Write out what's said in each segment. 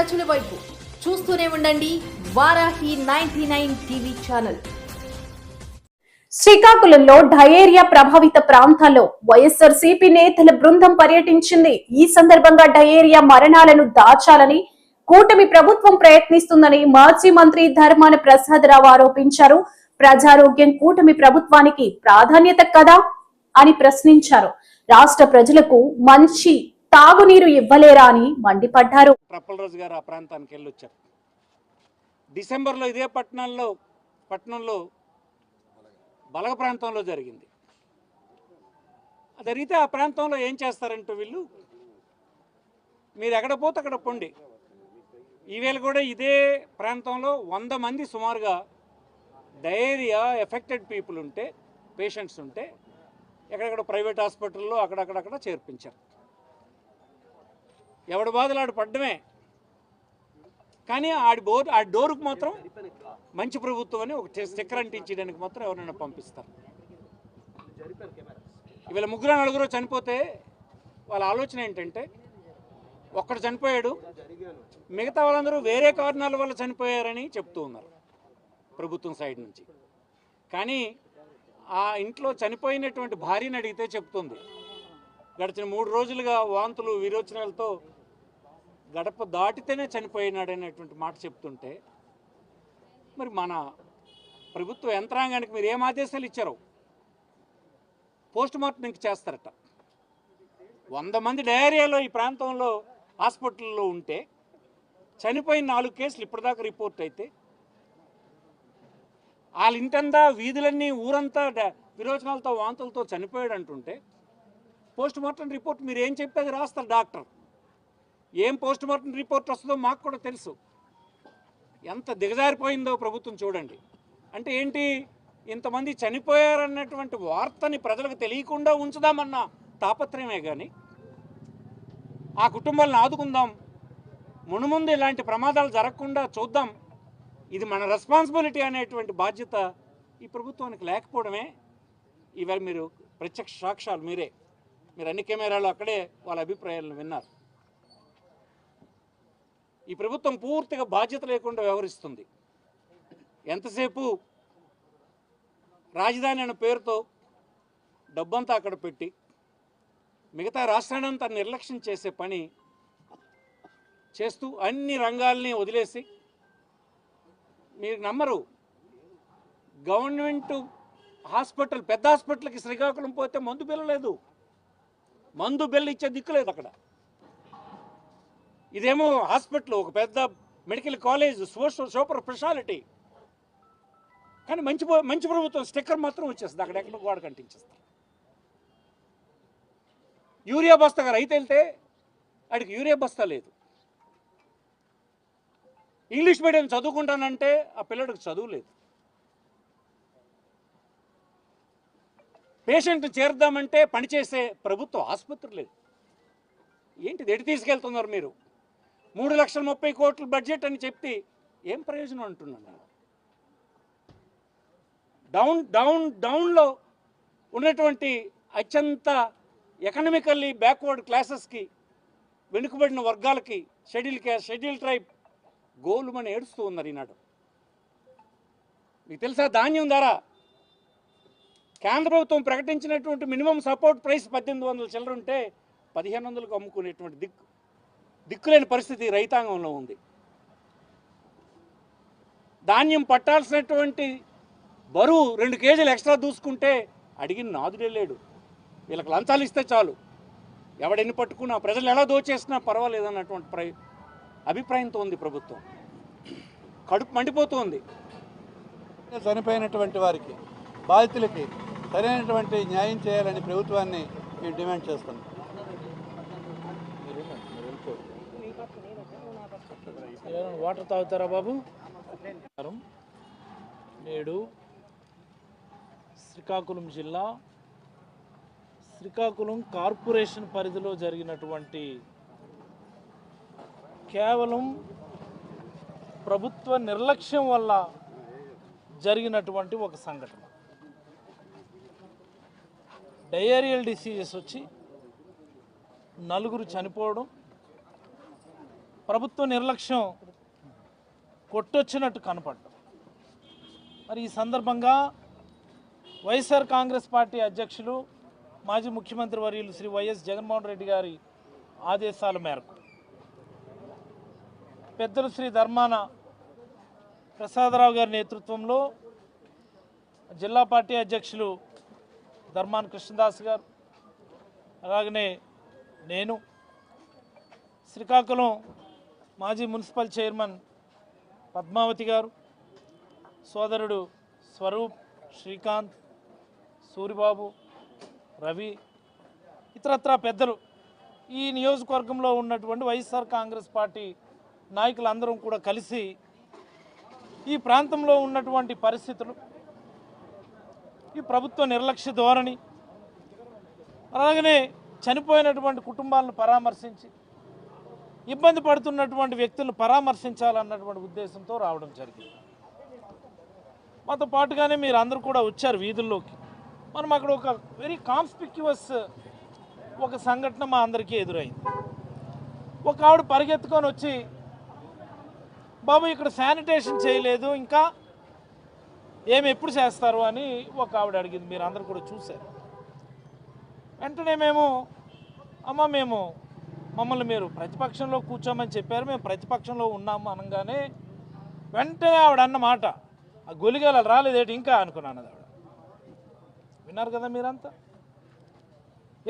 ప్రజల వైపు. చూస్తూనే ఉండండి వారాహి 99 టీవీ ఛానల్. శ్రీకాకుళంలో డయేరియా ప్రభావిత ప్రాంతాల్లో వైఎస్ఆర్సీపీ నేతల బృందం పర్యటించింది. ఈ సందర్భంగా డయేరియా మరణాలను దాచాలని కూటమి ప్రభుత్వం ప్రయత్నిస్తుందని మాజీ మంత్రి ధర్మాన ప్రసాదరావు ఆరోపించారు. ప్రజారోగ్యం కూటమి ప్రభుత్వానికి ప్రాధాన్యత కదా అని ప్రశ్నించారు. రాష్ట్ర ప్రజలకు మంచి తాగునీరు ఇవ్వలేరా అని మండిపడ్డారు. ప్రప్పలరాజు గారు ఆ ప్రాంతానికి వెళ్ళొచ్చారు. డిసెంబర్లో ఇదే పట్టణంలో బలగ ప్రాంతంలో జరిగింది. జరిగితే ఆ ప్రాంతంలో ఏం చేస్తారంటే వీళ్ళు, మీరు ఎక్కడ పోతే అక్కడ పొండి. ఈవేళ కూడా ఇదే ప్రాంతంలో 100 మంది సుమారుగా డయేరియా ఎఫెక్టెడ్ పీపుల్ ఉంటే, పేషెంట్స్ ఉంటే ఎక్కడెక్కడ ప్రైవేట్ హాస్పిటల్లో అక్కడక్కడ చేర్పించారు. ఎవడి బాధలు ఆడు పడ్డమే. కానీ ఆ డోరుకు మాత్రం మంచి ప్రభుత్వం అని ఒక స్టిక్కర్ అంటించడానికి మాత్రం ఎవరైనా పంపిస్తారు. ఇవాళ 3-4 చనిపోతే వాళ్ళ ఆలోచన ఏంటంటే, ఒక్కడు చనిపోయాడు, మిగతా వాళ్ళందరూ వేరే కారణాల వల్ల చనిపోయారని చెప్తూ ఉన్నారు ప్రభుత్వం సైడ్ నుంచి. కానీ ఆ ఇంట్లో చనిపోయినటువంటి భార్యని అడిగితే చెప్తుంది, గడిచిన 3 రోజులుగా వాంతులు విరోచనాలతో గడప దాటితేనే చనిపోయినాడనేటువంటి మాట చెప్తుంటే, మరి మన ప్రభుత్వ యంత్రాంగానికి మీరు ఏం ఆదేశాలు ఇచ్చారో పోస్ట్ మార్టం ఇంక చేస్తారట. 100 మంది డయేరియాలో ఈ ప్రాంతంలో హాస్పిటల్లో ఉంటే చనిపోయిన 4 కేసులు ఇప్పటిదాకా రిపోర్ట్ అయితే, వాళ్ళ ఇంటంతా వీధులన్నీ ఊరంతా విరోచనాలతో వాంతులతో చనిపోయాడు అంటుంటే, పోస్ట్ మార్టం రిపోర్ట్ మీరు ఏం చెప్తే అది రాస్తారు డాక్టర్. ఏం పోస్ట్ మార్టం రిపోర్ట్ వస్తుందో మాకు కూడా తెలుసు. ఎంత దిగజారిపోయిందో ప్రభుత్వం చూడండి. అంటే ఏంటి, ఇంతమంది చనిపోయారన్నటువంటి వార్తని ప్రజలకు తెలియకుండా ఉంచుదామన్న తాపత్రయమే కానీ, ఆ కుటుంబాలను ఆదుకుందాం, మునుముందు ఇలాంటి ప్రమాదాలు జరగకుండా చూద్దాం, ఇది మన రెస్పాన్సిబిలిటీ అనేటువంటి బాధ్యత ఈ ప్రభుత్వానికి లేకపోవడమే. ఇవాళ మీరు ప్రత్యక్ష సాక్ష్యాలు, మీరు అన్ని కెమెరాలు అక్కడే వాళ్ళ అభిప్రాయాలను విన్నారు. ఈ ప్రభుత్వం పూర్తిగా బాధ్యత లేకుండా వ్యవహరిస్తుంది. ఎంతసేపు రాజధాని అనే పేరుతో డబ్బంతా అక్కడ పెట్టి మిగతా రాష్ట్రాన్నంతా నిర్లక్ష్యం చేసే పని చేస్తూ అన్ని రంగాల్ని వదిలేసి, మీరు నమ్మరు, గవర్నమెంట్ హాస్పిటల్, పెద్ద హాస్పిటల్కి శ్రీకాకుళం పోతే మందు బిల్ల లేదు, మందు బిల్ల ఇచ్చే దిక్కు లేదు అక్కడ. ఇదేమో హాస్పిటల్, ఒక పెద్ద మెడికల్ కాలేజ్, సూపర్ స్పెషాలిటీ, కానీ మంచి ప్రభుత్వం స్టిక్కర్ మాత్రం వచ్చేస్తుంది, అక్కడెక్కడ గోడ కంటించేస్తారు. యూరియా బస్తా రైతు వెళ్తే వాడికి యూరియా బస్తా లేదు. ఇంగ్లీష్ మీడియం చదువుకుంటానంటే ఆ పిల్లడికి చదువు లేదు. పేషెంట్ని చేరుద్దామంటే పనిచేసే ప్రభుత్వ ఆసుపత్రి లేదు. ఏంటిది, ఎటు తీసుకెళ్తున్నారు మీరు? 3,30,000 కోట్ల బడ్జెట్ అని చెప్పి ఏం ప్రయోజనం అంటున్నాను. డౌన్లో ఉన్నటువంటి అత్యంత ఎకనామికల్లీ బ్యాక్వర్డ్ క్లాసెస్కి, వెనుకబడిన వర్గాలకి, షెడ్యూల్ ట్రైబ్ గోలుమని ఏడుస్తూ ఉన్నారు ఈనాడు. మీకు తెలుసా, ధాన్యం ధర కేంద్ర ప్రభుత్వం ప్రకటించినటువంటి మినిమం సపోర్ట్ ప్రైస్ 1,800 చిల్లర ఉంటే 1,500కు అమ్ముకునేటువంటి దిక్కులేని పరిస్థితి రైతాంగంలో ఉంది. ధాన్యం పట్టాల్సినటువంటి బరువు 2 కేజీలు ఎక్స్ట్రా దూసుకుంటే అడిగిన నాదుడే లేడు. వీళ్ళకి లంచాలు ఇస్తే చాలు, ఎవడెన్ని పట్టుకున్నా, ప్రజలు ఎలా దోచేసినా పర్వాలేదు అన్నటువంటి అభిప్రాయంతో ఉంది ప్రభుత్వం. కడుపు మండిపోతుంది. చనిపోయినటువంటి వారికి, బాధితులకి సరైనటువంటి న్యాయం చేయాలని ప్రభుత్వాన్ని మేము డిమాండ్ చేస్తున్నాం. వాటర్ తాగుతారా బాబు? నేడు శ్రీకాకుళం జిల్లా శ్రీకాకుళం కార్పొరేషన్ పరిధిలో జరిగినటువంటి కేవలం ప్రభుత్వ నిర్లక్ష్యం వల్ల జరిగినటువంటి ఒక సంఘటన. డయేరియల్ డిసీజెస్ వచ్చి 4 చనిపోవడం, ప్రభుత్వ నిర్లక్ష్యం కొట్టొచ్చినట్టు కనపడ్డం. మరి ఈ సందర్భంగా వైఎస్ఆర్ కాంగ్రెస్ పార్టీ అధ్యక్షులు మాజీ ముఖ్యమంత్రి వర్యులు శ్రీ వైఎస్ జగన్మోహన్ రెడ్డి గారి ఆదేశాల మేరకు పెద్దలు శ్రీ ధర్మాన ప్రసాదరావు గారి నేతృత్వంలో జిల్లా పార్టీ అధ్యక్షులు ధర్మాన కృష్ణదాస్ గారు, అలాగనే నేను, శ్రీకాకుళం మాజీ మున్సిపల్ చైర్మన్ పద్మావతి గారు, సోదరుడు స్వరూప్, శ్రీకాంత్, సూరిబాబు, రవి, ఇతరత్రా పెద్దలు, ఈ నియోజకవర్గంలో ఉన్నటువంటి వైఎస్ఆర్ కాంగ్రెస్ పార్టీ నాయకులందరం కూడా కలిసి ఈ ప్రాంతంలో ఉన్నటువంటి పరిస్థితులు, ఈ ప్రభుత్వ నిర్లక్ష్య ధోరణి, అలాగనే చనిపోయినటువంటి కుటుంబాలను పరామర్శించి ఇబ్బంది పడుతున్నటువంటి వ్యక్తులను పరామర్శించాలన్నటువంటి ఉద్దేశంతో రావడం జరిగింది. మాతో పాటుగానే మీరు అందరూ కూడా వచ్చారు వీధుల్లోకి. మనం అక్కడ ఒక వెరీ కాన్స్పిక్యువస్ ఒక సంఘటన మా అందరికీ ఎదురైంది. ఒక ఆవిడ పరిగెత్తుకొని వచ్చి, బాబు ఇక్కడ శానిటేషన్ చేయలేదు, ఇంకా ఎప్పుడు చేస్తారు అని ఒక ఆవిడ అడిగింది. మీరు అందరూ కూడా చూశారు. వెంటనే మేము మమ్మల్ని మీరు ప్రతిపక్షంలో కూర్చోమని చెప్పారు, మేము ప్రతిపక్షంలో ఉన్నాము అనగానే వెంటనే ఆవిడ అన్న మాట, ఆ గొలిగేలా రాలేదేటి ఇంకా అనుకున్నాను. ఆవిడ విన్నారు కదా మీరంతా.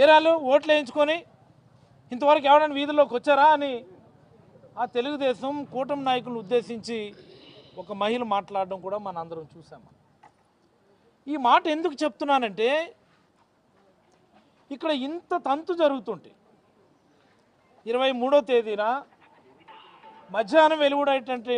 ఏరాలు ఓట్లు వేయించుకొని ఇంతవరకు ఎవరైనా వీధుల్లోకి వచ్చారా అని ఆ తెలుగుదేశం కూటమి నాయకులను ఉద్దేశించి ఒక మహిళ మాట్లాడడం కూడా మన అందరం చూసాము. ఈ మాట ఎందుకు చెప్తున్నానంటే, ఇక్కడ ఇంత తంతు జరుగుతుంటే 23వ తేదీన మధ్యాహ్నం వెలువడేటువంటి